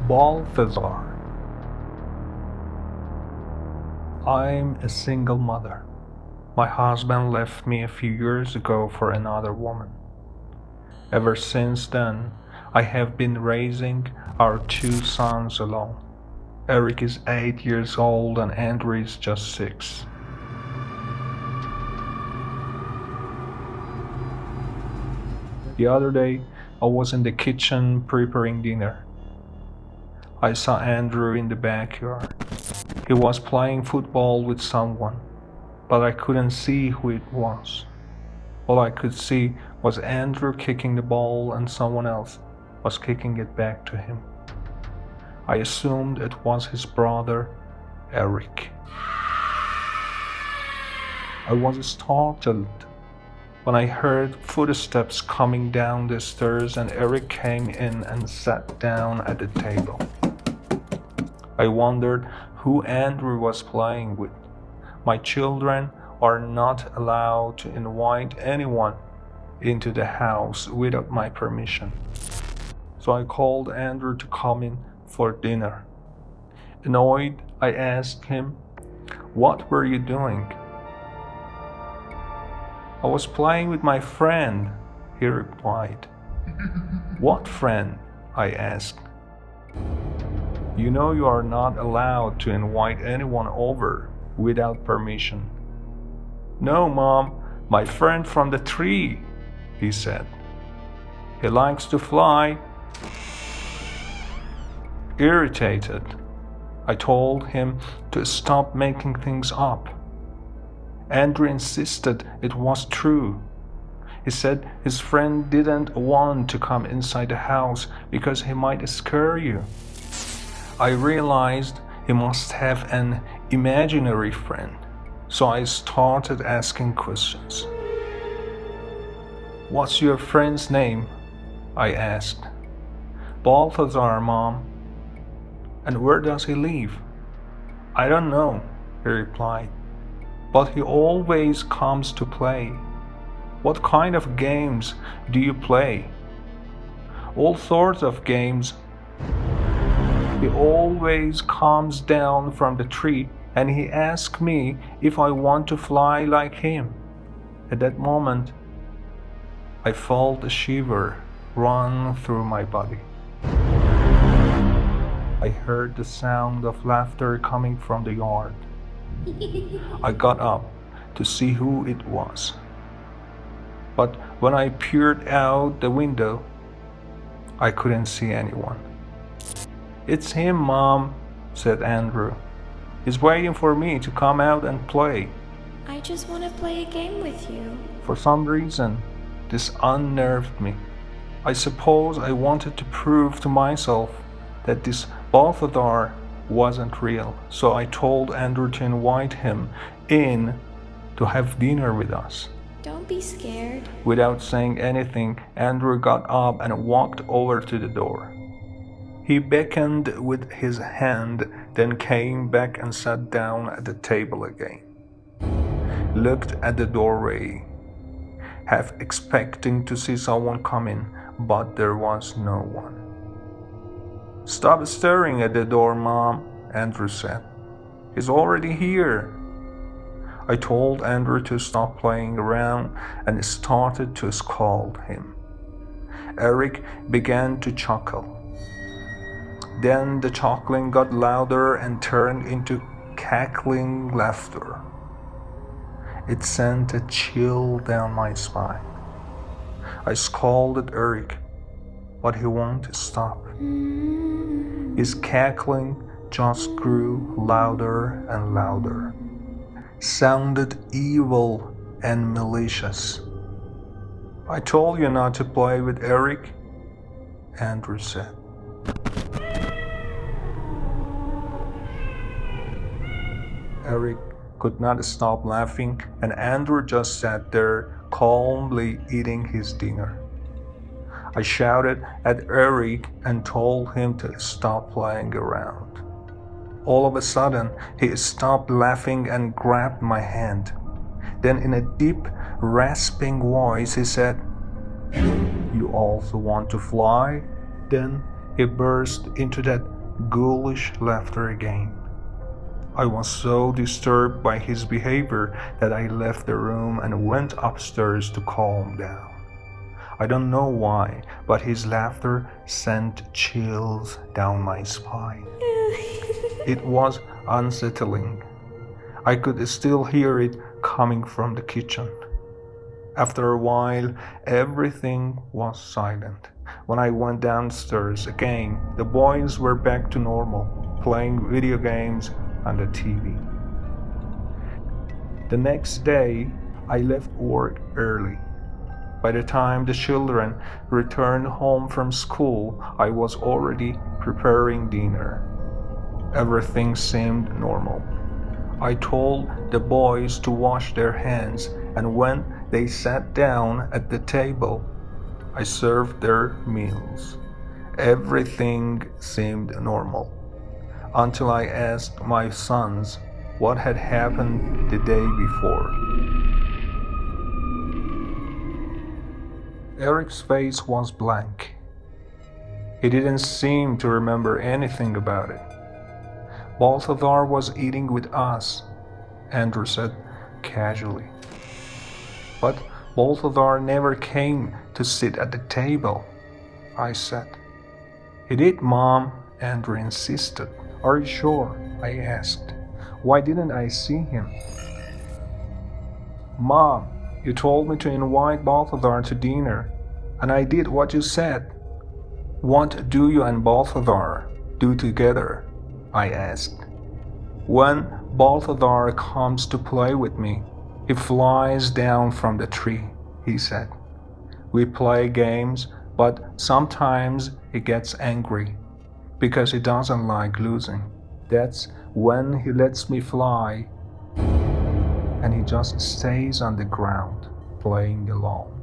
Balthazar. I'm a single mother. My husband left me a few years ago for another woman. Ever since then, I have been raising our two sons alone. Eric is 8 years old and Andrew is just 6. The other day, I was in the kitchen preparing dinner. I saw Andrew in the backyard. He was playing football with someone, but I couldn't see who it was. All I could see was Andrew kicking the ball and someone else was kicking it back to him. I assumed it was his brother, Eric. I was startled when I heard footsteps coming down the stairs and Eric came in and sat down at the table. I wondered who Andrew was playing with. My children are not allowed to invite anyone into the house without my permission. So I called Andrew to come in for dinner. Annoyed, I asked him, "What were you doing?" "I was playing with my friend," he replied. "What friend?" I asked. "You know you are not allowed to invite anyone over without permission." "No, Mom, my friend from the tree," he said. "He likes to fly." Irritated, I told him to stop making things up. Andrew insisted it was true. He said his friend didn't want to come inside the house because he might scare you. I realized he must have an imaginary friend, so I started asking questions. "What's your friend's name?" I asked. "Balthazar, Mom." "And where does he live?" "I don't know," he replied, "but he always comes to play." "What kind of games do you play?" "All sorts of games." "He always comes down from the tree and he asks me if I want to fly like him." At that moment, I felt a shiver run through my body. I heard the sound of laughter coming from the yard. I got up to see who it was. But when I peered out the window, I couldn't see anyone. "It's him, Mom," said Andrew. "He's waiting for me to come out and play." "I just want to play a game with you." For some reason, this unnerved me. I suppose I wanted to prove to myself that this Balthazar wasn't real, so I told Andrew to invite him in to have dinner with us. "Don't be scared." Without saying anything, Andrew got up and walked over to the door. He beckoned with his hand, then came back and sat down at the table again. Looked at the doorway, half expecting to see someone come in, but there was no one. "Stop staring at the door, Mom," Andrew said. "He's already here." I told Andrew to stop playing around and started to scold him. Eric began to chuckle. Then the chuckling got louder and turned into cackling laughter. It sent a chill down my spine. I scolded Eric, but he won't stop. His cackling just grew louder and louder. Sounded evil and malicious. "I told you not to play with Eric," Andrew said. Eric could not stop laughing, and Andrew just sat there calmly eating his dinner. I shouted at Eric and told him to stop playing around. All of a sudden, he stopped laughing and grabbed my hand. Then in a deep, rasping voice, he said, "You also want to fly?" Then he burst into that ghoulish laughter again. I was so disturbed by his behavior that I left the room and went upstairs to calm down. I don't know why, but his laughter sent chills down my spine. It was unsettling. I could still hear it coming from the kitchen. After a while, everything was silent. When I went downstairs again, the boys were back to normal, playing video games on the TV. The next day, I left work early. By the time the children returned home from school, I was already preparing dinner. Everything seemed normal. I told the boys to wash their hands, and when they sat down at the table, I served their meals. Everything seemed normal, until I asked my sons what had happened the day before. Eric's face was blank. He didn't seem to remember anything about it. Balthazar was eating with us, Andrew said casually. But Balthazar never came to sit at the table, I said. He did, Mom, Andrew insisted. Are you sure? I asked. Why didn't I see him? Mom, you told me to invite Balthazar to dinner, and I did what you said. What do you and Balthazar do together? I asked. When Balthazar comes to play with me, he flies down from the tree, he said. We play games, but sometimes he gets angry because he doesn't like losing. That's when he lets me fly, and he just stays on the ground, playing alone.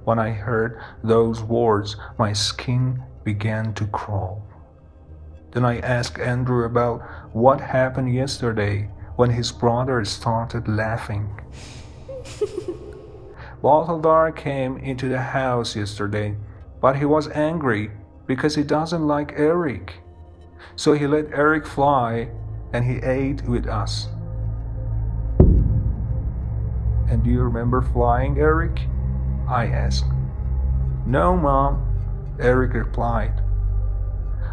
When I heard those words, my skin began to crawl. Then I asked Andrew about what happened yesterday when his brother started laughing. Balthazar came into the house yesterday, but he was angry because he doesn't like Eric. So he let Eric fly and he ate with us. And do you remember flying, Eric? I asked. No, Mom, Eric replied.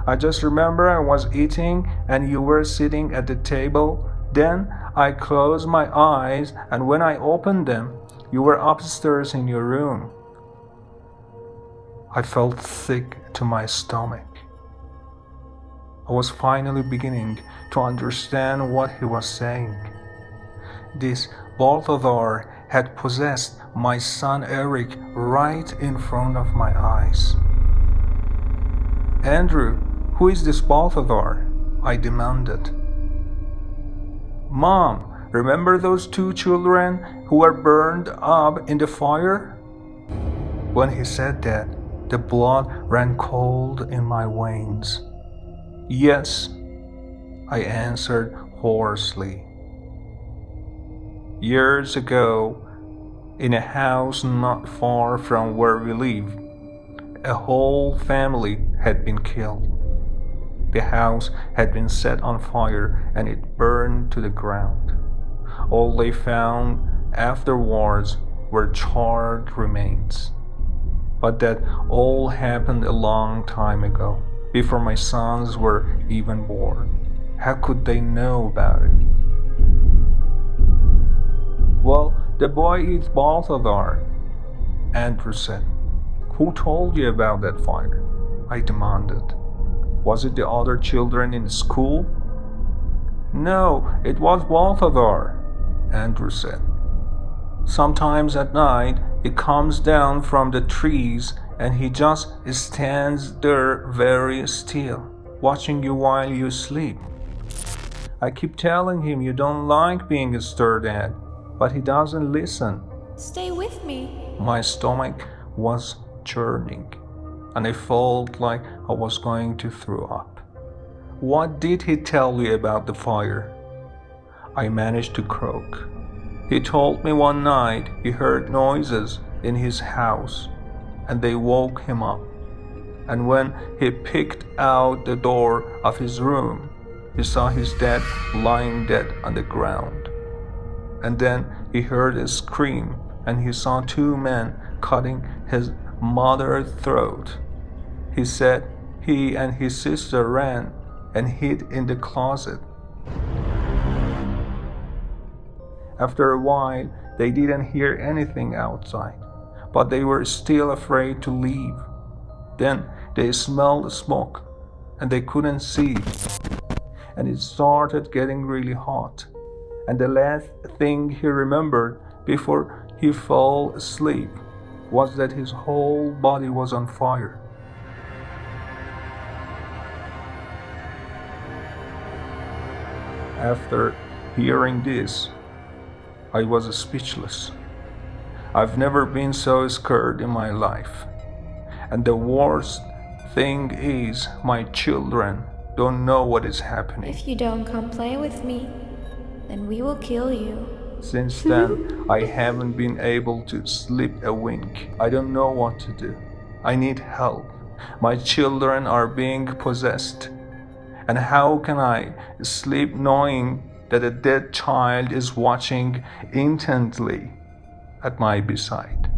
I just remember I was eating and you were sitting at the table. Then I closed my eyes, and when I opened them, you were upstairs in your room. I felt sick to my stomach. I was finally beginning to understand what he was saying. This Balthazar had possessed my son Eric right in front of my eyes. Andrew, who is this Balthazar? I demanded. Mom, remember those two children who were burned up in the fire? When he said that, the blood ran cold in my veins. Yes, I answered hoarsely. Years ago, in a house not far from where we live, a whole family had been killed. The house had been set on fire and it burned to the ground. All they found afterwards were charred remains. But that all happened a long time ago, before my sons were even born. How could they know about it? Well, the boy is Balthazar, Andrew said. Who told you about that fire? I demanded. Was it the other children in the school? No, it was Balthazar, Andrew said. Sometimes at night, he comes down from the trees and he just stands there very still, watching you while you sleep. I keep telling him you don't like being stared at, but he doesn't listen. Stay with me. My stomach was churning, and I felt like I was going to throw up. What did he tell you about the fire? I managed to croak. He told me one night he heard noises in his house, and they woke him up, and when he peeked out the door of his room, he saw his dad lying dead on the ground. And then he heard a scream, and he saw two men cutting his mother's throat. He said he and his sister ran and hid in the closet. After a while, they didn't hear anything outside, but they were still afraid to leave. Then they smelled smoke, and they couldn't see. And it started getting really hot. And the last thing he remembered before he fell asleep was that his whole body was on fire. After hearing this, I was speechless. I've never been so scared in my life. And the worst thing is, my children don't know what is happening. If you don't come play with me, then we will kill you. Since then, I haven't been able to sleep a wink. I don't know what to do. I need help. My children are being possessed. And how can I sleep knowing that a dead child is watching intently at my beside?